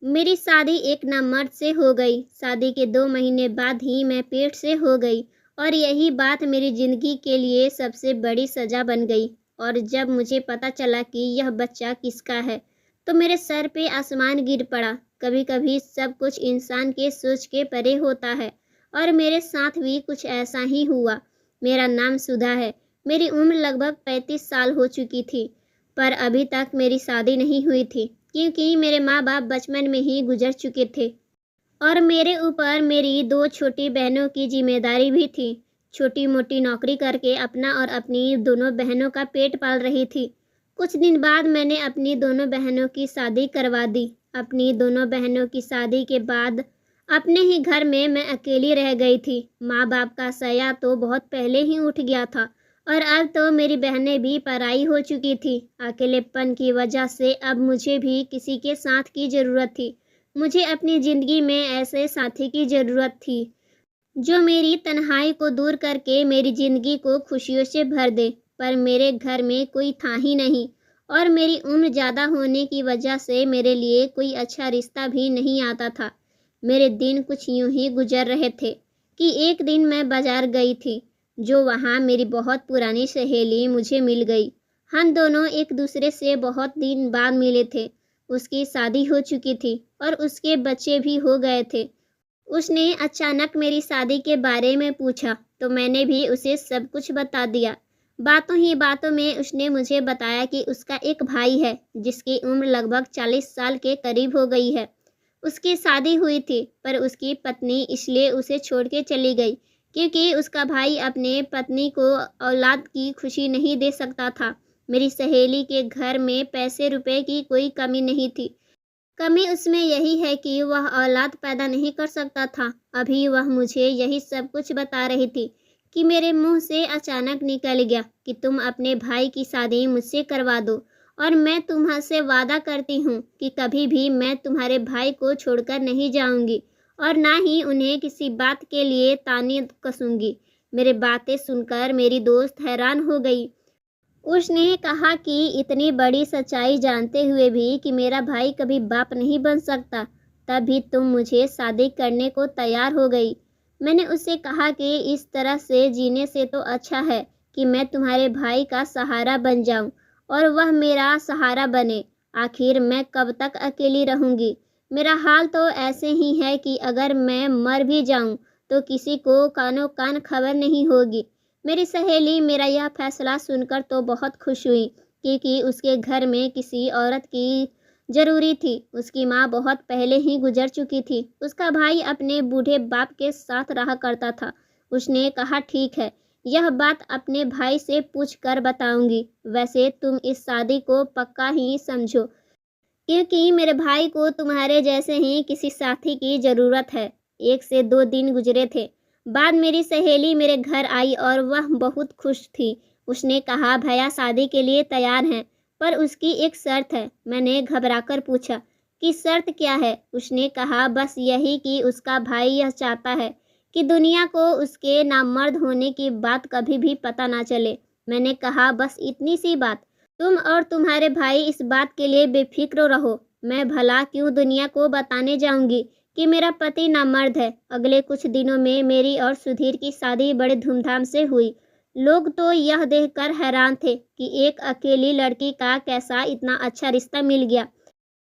मेरी शादी एक नामर्द से हो गई। शादी के 2 महीने बाद ही मैं पेट से हो गई और यही बात मेरी ज़िंदगी के लिए सबसे बड़ी सज़ा बन गई। और जब मुझे पता चला कि यह बच्चा किसका है, तो मेरे सर पे आसमान गिर पड़ा। कभी-कभी सब कुछ इंसान के सोच के परे होता है और मेरे साथ भी कुछ ऐसा ही हुआ। मेरा नाम सुधा है। मेरी उम्र लगभग 35 साल हो चुकी थी, पर अभी तक मेरी शादी नहीं हुई थी। क्योंकि मेरे माँ-बाप बचपन में ही गुजर चुके थे और मेरे ऊपर मेरी 2 छोटी बहनों की ज़िम्मेदारी भी थी। छोटी-मोटी नौकरी करके अपना और अपनी दोनों बहनों का पेट पाल रही थी। कुछ दिन बाद मैंने अपनी दोनों बहनों की शादी करवा दी। अपनी दोनों बहनों की शादी के बाद अपने ही घर में मैं अकेली रह गई थी। माँ-बाप का साया तो बहुत पहले ही उठ गया था और अब तो मेरी बहनें भी पराई हो चुकी थी। अकेलेपन की वजह से अब मुझे भी किसी के साथ की ज़रूरत थी। मुझे अपनी ज़िंदगी में ऐसे साथी की ज़रूरत थी जो मेरी तन्हाई को दूर करके मेरी ज़िंदगी को खुशियों से भर दे। पर मेरे घर में कोई था ही नहीं और मेरी उम्र ज़्यादा होने की वजह से मेरे लिए कोई अच्छा रिश्ता भी नहीं आता था। मेरे दिन कुछ यूं ही गुजर रहे थे कि एक दिन मैं बाज़ार गई थी, जो वहाँ मेरी बहुत पुरानी सहेली मुझे मिल गई। हम दोनों एक दूसरे से बहुत दिन बाद मिले थे। उसकी शादी हो चुकी थी और उसके बच्चे भी हो गए थे। उसने अचानक मेरी शादी के बारे में पूछा, तो मैंने भी उसे सब कुछ बता दिया। बातों ही बातों में उसने मुझे बताया कि उसका एक भाई है, जिसकी उम्र लगभग 40 साल के करीब हो गई है। उसकी शादी हुई थी, पर उसकी पत्नी इसलिए उसे छोड़ के चली गई, क्योंकि उसका भाई अपने पत्नी को औलाद की खुशी नहीं दे सकता था। मेरी सहेली के घर में पैसे रुपए की कोई कमी नहीं थी। कमी उसमें यही है कि वह औलाद पैदा नहीं कर सकता था। अभी वह मुझे यही सब कुछ बता रही थी कि मेरे मुंह से अचानक निकल गया कि तुम अपने भाई की शादी मुझसे करवा दो और मैं तुम्हारे वादा करती हूँ कि कभी भी मैं तुम्हारे भाई को छोड़कर नहीं जाऊंगी और ना ही उन्हें किसी बात के लिए ताने कसूंगी। मेरी बातें सुनकर मेरी दोस्त हैरान हो गई। उसने कहा कि इतनी बड़ी सच्चाई जानते हुए भी कि मेरा भाई कभी बाप नहीं बन सकता, तब भी तुम मुझे शादी करने को तैयार हो गई। मैंने उससे कहा कि इस तरह से जीने से तो अच्छा है कि मैं तुम्हारे भाई का सहारा बन जाऊं और वह मेरा सहारा बने। आखिर मैं कब तक अकेली रहूंगी? मेरा हाल तो ऐसे ही है कि अगर मैं मर भी जाऊं तो किसी को कानो कान खबर नहीं होगी। मेरी सहेली मेरा यह फैसला सुनकर तो बहुत खुश हुई, क्योंकि उसके घर में किसी औरत की ज़रूरी थी। उसकी माँ बहुत पहले ही गुजर चुकी थी। उसका भाई अपने बूढ़े बाप के साथ रहा करता था। उसने कहा, ठीक है, यह बात अपने भाई से पूछ कर बताऊंगी। वैसे तुम इस शादी को पक्का ही समझो, क्योंकि मेरे भाई को तुम्हारे जैसे ही किसी साथी की ज़रूरत है। 1 से 2 दिन गुजरे थे। बाद मेरी सहेली मेरे घर आई और वह बहुत खुश थी। उसने कहा, भैया शादी के लिए तैयार हैं, पर उसकी एक शर्त है। मैंने घबराकर पूछा कि शर्त क्या है? उसने कहा, बस यही कि उसका भाई यह चाहता है कि दुनिया को उसके नामर्द होने की बात कभी भी पता ना चले। मैंने कहा, बस इतनी सी बात? तुम और तुम्हारे भाई इस बात के लिए बेफिक्र रहो। मैं भला क्यों दुनिया को बताने जाऊंगी कि मेरा पति नामर्द है। अगले कुछ दिनों में मेरी और सुधीर की शादी बड़े धूमधाम से हुई। लोग तो यह देखकर हैरान थे कि एक अकेली लड़की का कैसा इतना अच्छा रिश्ता मिल गया।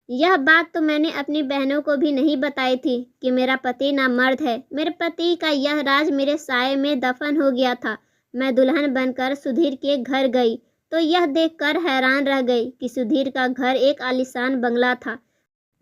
यह बात तो मैंने अपनी बहनों को भी नहीं बताई थी कि मेरा पति नामर्द है। मेरे पति का यह राज मेरे साये में दफन हो गया था। मैं दुल्हन बनकर सुधीर के घर गई तो यह देखकर हैरान रह गई कि सुधीर का घर एक आलीशान बंगला था।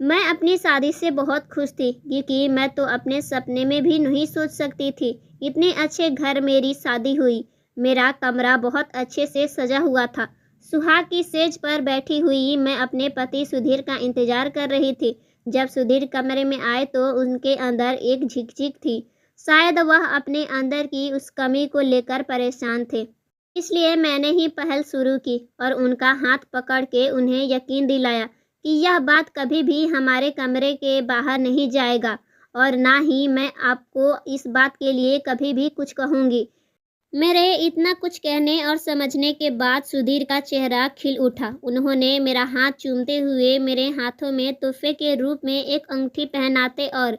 मैं अपनी शादी से बहुत खुश थी, क्योंकि मैं तो अपने सपने में भी नहीं सोच सकती थी इतने अच्छे घर मेरी शादी हुई। मेरा कमरा बहुत अच्छे से सजा हुआ था। सुहाग की सेज पर बैठी हुई मैं अपने पति सुधीर का इंतजार कर रही थी। जब सुधीर कमरे में आए तो उनके अंदर एक झिकझिक थी। शायद वह अपने अंदर की उस कमी को लेकर परेशान थे। इसलिए मैंने ही पहल शुरू की और उनका हाथ पकड़ के उन्हें यकीन दिलाया कि यह बात कभी भी हमारे कमरे के बाहर नहीं जाएगा और ना ही मैं आपको इस बात के लिए कभी भी कुछ कहूँगी। मेरे इतना कुछ कहने और समझने के बाद सुधीर का चेहरा खिल उठा। उन्होंने मेरा हाथ चूमते हुए मेरे हाथों में तोहफे के रूप में एक अंगूठी पहनाते और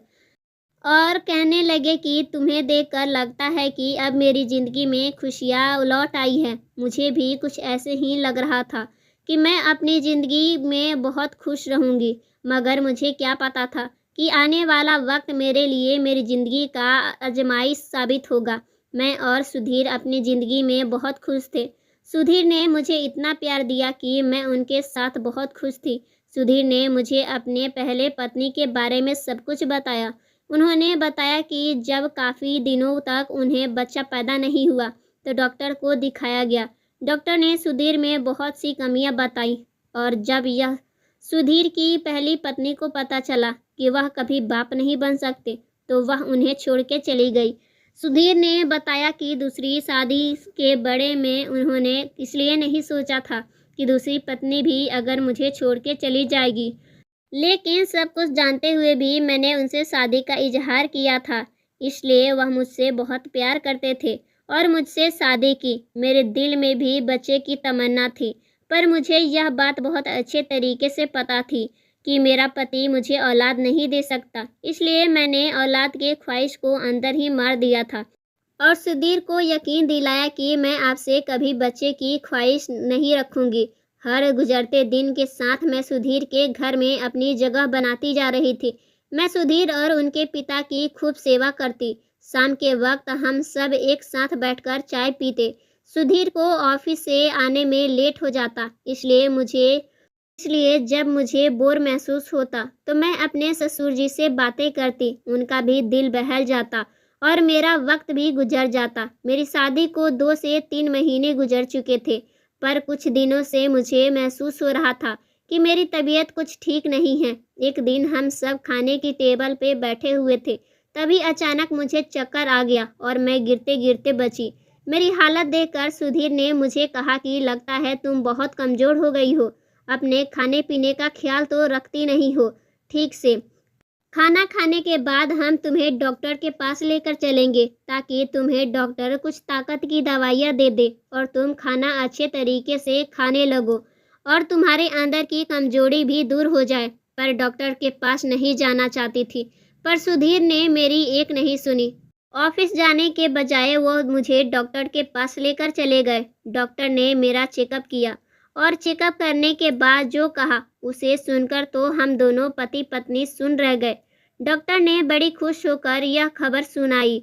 कहने लगे कि तुम्हें देखकर लगता है कि अब मेरी ज़िंदगी में खुशियाँ लौट आई हैं। मुझे भी कुछ ऐसे ही लग रहा था कि मैं अपनी ज़िंदगी में बहुत खुश रहूँगी, मगर मुझे क्या पता था कि आने वाला वक्त मेरे लिए मेरी ज़िंदगी का आजमाइश साबित होगा। मैं और सुधीर अपनी ज़िंदगी में बहुत खुश थे। सुधीर ने मुझे इतना प्यार दिया कि मैं उनके साथ बहुत खुश थी। सुधीर ने मुझे अपने पहले पत्नी के बारे में सब कुछ बताया। उन्होंने बताया कि जब काफ़ी दिनों तक उन्हें बच्चा पैदा नहीं हुआ तो डॉक्टर को दिखाया गया। डॉक्टर ने सुधीर में बहुत सी कमियां बताई और जब यह सुधीर की पहली पत्नी को पता चला कि वह कभी बाप नहीं बन सकते तो वह उन्हें छोड़ के चली गई। सुधीर ने बताया कि दूसरी शादी के बारे में उन्होंने इसलिए नहीं सोचा था कि दूसरी पत्नी भी अगर मुझे छोड़ के चली जाएगी, लेकिन सब कुछ जानते हुए भी मैंने उनसे शादी का इजहार किया था, इसलिए वह मुझसे बहुत प्यार करते थे और मुझसे शादी की। मेरे दिल में भी बच्चे की तमन्ना थी, पर मुझे यह बात बहुत अच्छे तरीके से पता थी कि मेरा पति मुझे औलाद नहीं दे सकता, इसलिए मैंने औलाद के ख्वाहिश को अंदर ही मार दिया था और सुधीर को यकीन दिलाया कि मैं आपसे कभी बच्चे की ख्वाहिश नहीं रखूंगी। हर गुजरते दिन के साथ मैं सुधीर के घर में अपनी जगह बनाती जा रही थी। मैं सुधीर और उनके पिता की खूब सेवा करती। शाम के वक्त हम सब एक साथ बैठकर चाय पीते। सुधीर को ऑफिस से आने में लेट हो जाता, इसलिए जब मुझे बोर महसूस होता तो मैं अपने ससुर जी से बातें करती। उनका भी दिल बहल जाता और मेरा वक्त भी गुजर जाता। मेरी शादी को 2 से 3 महीने गुजर चुके थे, पर कुछ दिनों से मुझे महसूस हो रहा था कि मेरी तबीयत कुछ ठीक नहीं है। एक दिन हम सब खाने की टेबल पे बैठे हुए थे, तभी अचानक मुझे चक्कर आ गया और मैं गिरते गिरते बची। मेरी हालत देखकर सुधीर ने मुझे कहा कि लगता है तुम बहुत कमज़ोर हो गई हो, अपने खाने पीने का ख्याल तो रखती नहीं हो ठीक से। खाना खाने के बाद हम तुम्हें डॉक्टर के पास लेकर चलेंगे ताकि तुम्हें डॉक्टर कुछ ताकत की दवाइयाँ दे दे और तुम खाना अच्छे तरीके से खाने लगो और तुम्हारे अंदर की कमजोरी भी दूर हो जाए। पर डॉक्टर के पास नहीं जाना चाहती थी, पर सुधीर ने मेरी एक नहीं सुनी। ऑफिस जाने के बजाय वो मुझे डॉक्टर के पास लेकर चले गए। डॉक्टर ने मेरा चेकअप किया और चेकअप करने के बाद जो कहा उसे सुनकर तो हम दोनों पति पत्नी सुन रह गए। डॉक्टर ने बड़ी खुश होकर यह खबर सुनाई,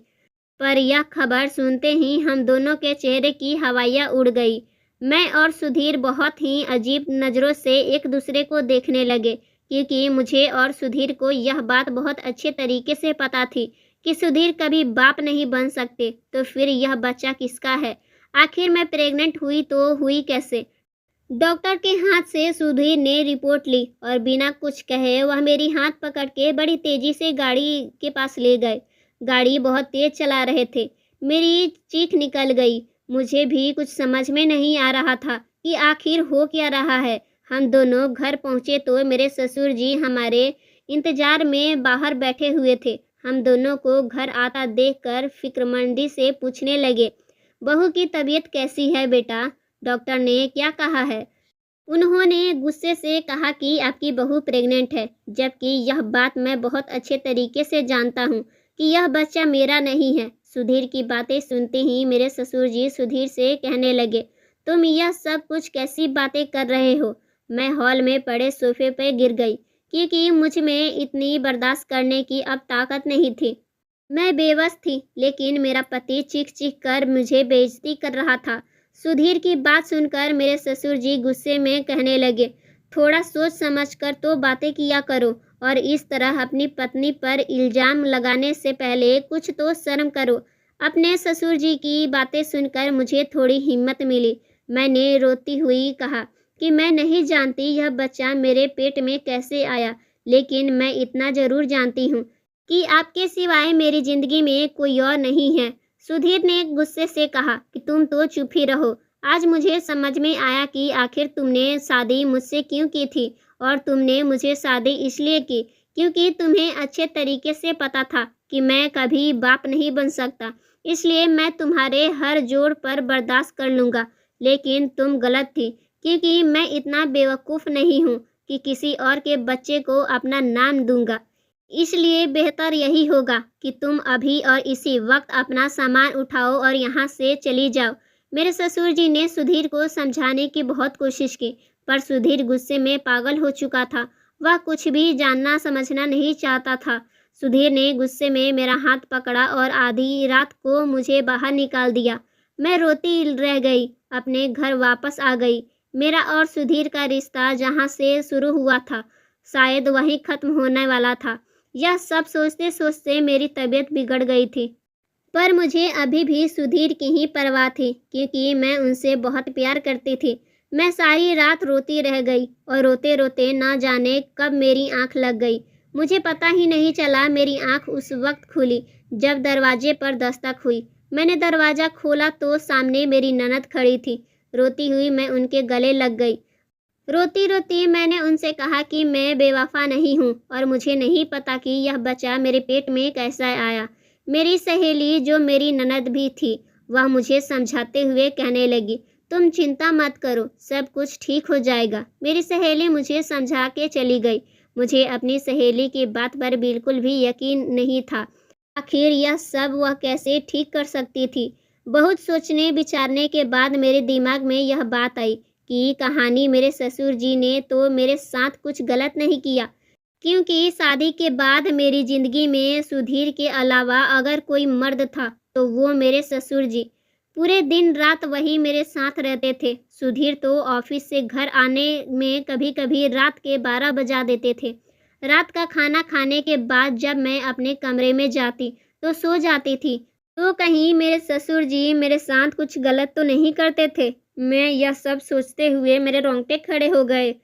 पर यह खबर सुनते ही हम दोनों के चेहरे की हवाइयाँ उड़ गई। मैं और सुधीर बहुत ही अजीब नज़रों से एक दूसरे को देखने लगे, क्योंकि मुझे और सुधीर को यह बात बहुत अच्छे तरीके से पता थी कि सुधीर कभी बाप नहीं बन सकते, तो फिर यह बच्चा किसका है? आखिर मैं प्रेग्नेंट हुई तो हुई कैसे? डॉक्टर के हाथ से सुधीर ने रिपोर्ट ली और बिना कुछ कहे वह मेरी हाथ पकड़ के बड़ी तेजी से गाड़ी के पास ले गए। गाड़ी बहुत तेज चला रहे थे। मेरी चीख निकल गई। मुझे भी कुछ समझ में नहीं आ रहा था कि आखिर हो क्या रहा है। हम दोनों घर पहुंचे तो मेरे ससुर जी हमारे इंतजार में बाहर बैठे हुए थे। हम दोनों को घर आता देखकर फिक्रमंदी से पूछने लगे, बहू की तबीयत कैसी है बेटा? डॉक्टर ने क्या कहा है? उन्होंने गुस्से से कहा कि आपकी बहू प्रेग्नेंट है, जबकि यह बात मैं बहुत अच्छे तरीके से जानता हूँ कि यह बच्चा मेरा नहीं है। सुधीर की बातें सुनते ही मेरे ससुर जी सुधीर से कहने लगे, तुम यह सब कुछ कैसी बातें कर रहे हो? मैं हॉल में पड़े सोफे पर गिर गई, क्योंकि मुझ में इतनी बर्दाश्त करने की अब ताकत नहीं थी। मैं बेबस थी, लेकिन मेरा पति चीख चीख कर मुझे बेइज्जती कर रहा था। सुधीर की बात सुनकर मेरे ससुर जी गुस्से में कहने लगे, थोड़ा सोच समझकर तो बातें किया करो और इस तरह अपनी पत्नी पर इल्ज़ाम लगाने से पहले कुछ तो शर्म करो। अपने ससुर जी की बातें सुनकर मुझे थोड़ी हिम्मत मिली। मैंने रोती हुई कहा कि मैं नहीं जानती यह बच्चा मेरे पेट में कैसे आया, लेकिन मैं इतना ज़रूर जानती हूँ कि आपके सिवाय मेरी ज़िंदगी में कोई और नहीं है। सुधीर ने गुस्से से कहा कि तुम तो चुप ही रहो। आज मुझे समझ में आया कि आखिर तुमने शादी मुझसे क्यों की थी, और तुमने मुझे शादी इसलिए की क्योंकि तुम्हें अच्छे तरीके से पता था कि मैं कभी बाप नहीं बन सकता, इसलिए मैं तुम्हारे हर जोर पर बर्दाश्त कर लूँगा। लेकिन तुम गलत थी, क्योंकि मैं इतना बेवकूफ़ नहीं हूँ कि किसी और के बच्चे को अपना नाम दूँगा। इसलिए बेहतर यही होगा कि तुम अभी और इसी वक्त अपना सामान उठाओ और यहाँ से चली जाओ। मेरे ससुर जी ने सुधीर को समझाने की बहुत कोशिश की, पर सुधीर गुस्से में पागल हो चुका था। वह कुछ भी जानना समझना नहीं चाहता था। सुधीर ने गुस्से में मेरा हाथ पकड़ा और आधी रात को मुझे बाहर निकाल दिया। मैं रोती रह गई, अपने घर वापस आ गई। मेरा और सुधीर का रिश्ता जहाँ से शुरू हुआ था, शायद वहीं खत्म होने वाला था। यह सब सोचते सोचते मेरी तबीयत बिगड़ गई थी। पर मुझे अभी भी सुधीर की ही परवाह थी, क्योंकि मैं उनसे बहुत प्यार करती थी। मैं सारी रात रोती रह गई और रोते रोते ना जाने कब मेरी आंख लग गई। मुझे पता ही नहीं चला। मेरी आंख उस वक्त खुली जब दरवाजे पर दस्तक हुई। मैंने दरवाज़ा खोला तो सामने मेरी ननद खड़ी थी। रोती हुई मैं उनके गले लग गई। रोती रोती मैंने उनसे कहा कि मैं बेवफा नहीं हूँ और मुझे नहीं पता कि यह बच्चा मेरे पेट में कैसा आया। मेरी सहेली, जो मेरी ननद भी थी, वह मुझे समझाते हुए कहने लगी, तुम चिंता मत करो, सब कुछ ठीक हो जाएगा। मेरी सहेली मुझे समझा के चली गई। मुझे अपनी सहेली की बात पर बिल्कुल भी यकीन नहीं था। आखिर यह सब वह कैसे ठीक कर सकती थी। बहुत सोचने विचारने के बाद मेरे दिमाग में यह बात आई कि कहानी मेरे ससुर जी ने तो मेरे साथ कुछ गलत नहीं किया, क्योंकि शादी के बाद मेरी ज़िंदगी में सुधीर के अलावा अगर कोई मर्द था तो वो मेरे ससुर जी। पूरे दिन रात वही मेरे साथ रहते थे। सुधीर तो ऑफिस से घर आने में कभी कभी रात के 12 बजा देते थे। रात का खाना खाने के बाद जब मैं अपने कमरे में जाती तो सो जाती थी। तो कहीं मेरे ससुर जी मेरे साथ कुछ गलत तो नहीं करते थे। मैं यह सब सोचते हुए मेरे रोंगटे खड़े हो गए।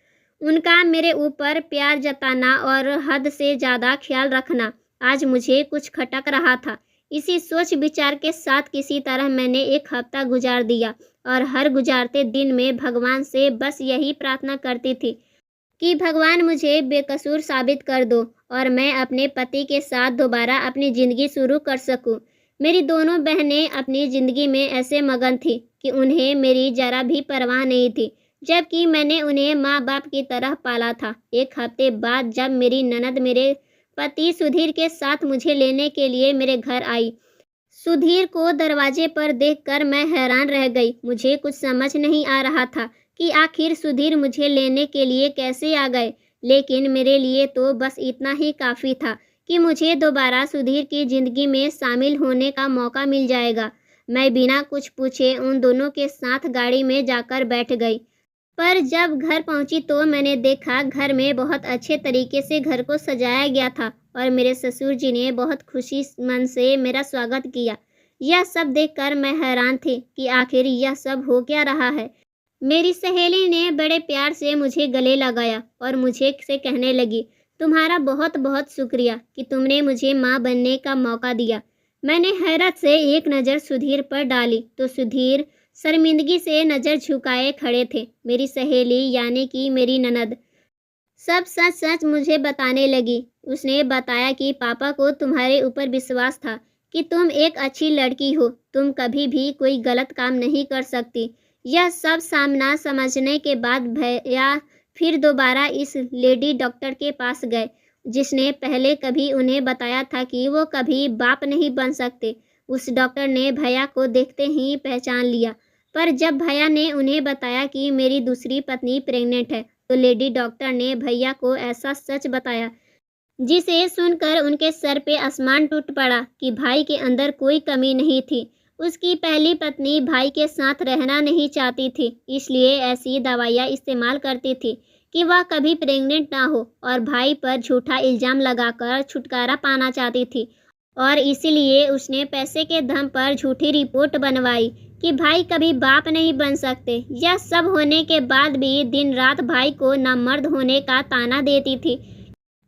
उनका मेरे ऊपर प्यार जताना और हद से ज़्यादा ख्याल रखना आज मुझे कुछ खटक रहा था। इसी सोच विचार के साथ किसी तरह मैंने एक हफ्ता गुजार दिया और हर गुजारते दिन में भगवान से बस यही प्रार्थना करती थी कि भगवान मुझे बेकसूर साबित कर दो और मैं अपने पति के साथ दोबारा अपनी ज़िंदगी शुरू कर सकूं। मेरी दोनों बहनें अपनी ज़िंदगी में ऐसे मगन थी कि उन्हें मेरी जरा भी परवाह नहीं थी, जबकि मैंने उन्हें माँ बाप की तरह पाला था। एक हफ्ते बाद जब मेरी ननद मेरे पति सुधीर के साथ मुझे लेने के लिए मेरे घर आई, सुधीर को दरवाजे पर देखकर मैं हैरान रह गई। मुझे कुछ समझ नहीं आ रहा था कि आखिर सुधीर मुझे लेने के लिए कैसे आ गए, लेकिन मेरे लिए तो बस इतना ही काफ़ी था कि मुझे दोबारा सुधीर की ज़िंदगी में शामिल होने का मौका मिल जाएगा। मैं बिना कुछ पूछे उन दोनों के साथ गाड़ी में जाकर बैठ गई। पर जब घर पहुंची तो मैंने देखा घर में बहुत अच्छे तरीके से घर को सजाया गया था और मेरे ससुर जी ने बहुत खुशी मन से मेरा स्वागत किया। यह सब देखकर मैं हैरान थी कि आखिर यह सब हो क्या रहा है। मेरी सहेली ने बड़े प्यार से मुझे गले लगाया और मुझे से कहने लगी, तुम्हारा बहुत बहुत शुक्रिया कि तुमने मुझे माँ बनने का मौका दिया। मैंने हैरत से एक नज़र सुधीर पर डाली तो सुधीर शर्मिंदगी से नज़र झुकाए खड़े थे। मेरी सहेली यानी कि मेरी ननद सब सच सच मुझे बताने लगी। उसने बताया कि पापा को तुम्हारे ऊपर विश्वास था कि तुम एक अच्छी लड़की हो, तुम कभी भी कोई गलत काम नहीं कर सकती। यह सब सामना समझने के बाद भैया फिर दोबारा इस लेडी डॉक्टर के पास गए, जिसने पहले कभी उन्हें बताया था कि वो कभी बाप नहीं बन सकते। उस डॉक्टर ने भैया को देखते ही पहचान लिया, पर जब भैया ने उन्हें बताया कि मेरी दूसरी पत्नी प्रेग्नेंट है, तो लेडी डॉक्टर ने भैया को ऐसा सच बताया जिसे सुनकर उनके सर पे आसमान टूट पड़ा कि भाई के अंदर कोई कमी नहीं थी। उसकी पहली पत्नी भाई के साथ रहना नहीं चाहती थी, इसलिए ऐसी दवाइयाँ इस्तेमाल करती थी कि वह कभी प्रेग्नेंट ना हो और भाई पर झूठा इल्ज़ाम लगाकर छुटकारा पाना चाहती थी। और इसीलिए उसने पैसे के दम पर झूठी रिपोर्ट बनवाई कि भाई कभी बाप नहीं बन सकते। यह सब होने के बाद भी दिन रात भाई को नामर्द होने का ताना देती थी।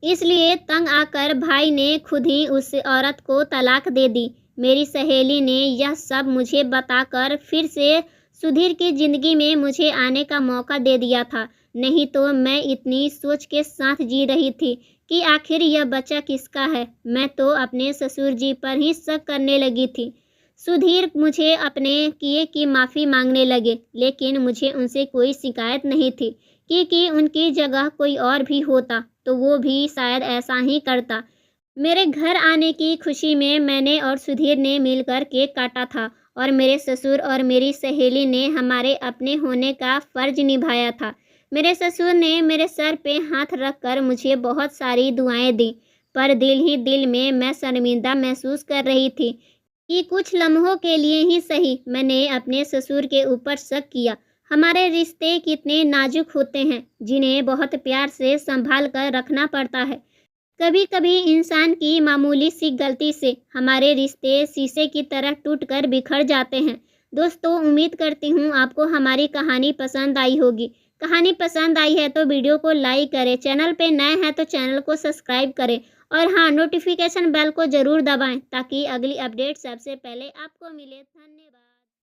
इसलिए तंग आकर भाई ने खुद ही उस औरत को तलाक दे दी। मेरी सहेली ने यह सब मुझे बताकर फिर से सुधीर की ज़िंदगी में मुझे आने का मौका दे दिया था। नहीं तो मैं इतनी सोच के साथ जी रही थी कि आखिर यह बच्चा किसका है। मैं तो अपने ससुर जी पर ही शक करने लगी थी। सुधीर मुझे अपने किए की माफ़ी मांगने लगे, लेकिन मुझे उनसे कोई शिकायत नहीं थी कि उनकी जगह कोई और भी होता तो वो भी शायद ऐसा ही करता। मेरे घर आने की खुशी में मैंने और सुधीर ने मिलकर केक काटा था और मेरे ससुर और मेरी सहेली ने हमारे अपने होने का फ़र्ज निभाया था। मेरे ससुर ने मेरे सर पे हाथ रखकर मुझे बहुत सारी दुआएं दी, पर दिल ही दिल में मैं शर्मिंदा महसूस कर रही थी कि कुछ लम्हों के लिए ही सही मैंने अपने ससुर के ऊपर शक किया। हमारे रिश्ते कितने नाजुक होते हैं, जिन्हें बहुत प्यार से संभाल कर रखना पड़ता है। कभी कभी इंसान की मामूली सी गलती से हमारे रिश्ते शीशे की तरह टूटकर बिखर जाते हैं। दोस्तों, उम्मीद करती हूँ आपको हमारी कहानी पसंद आई होगी। कहानी पसंद आई है तो वीडियो को लाइक करें, चैनल पे नए हैं तो चैनल को सब्सक्राइब करें और हाँ, नोटिफिकेशन बेल को ज़रूर दबाएं ताकि अगली अपडेट सबसे पहले आपको मिले। धन्यवाद।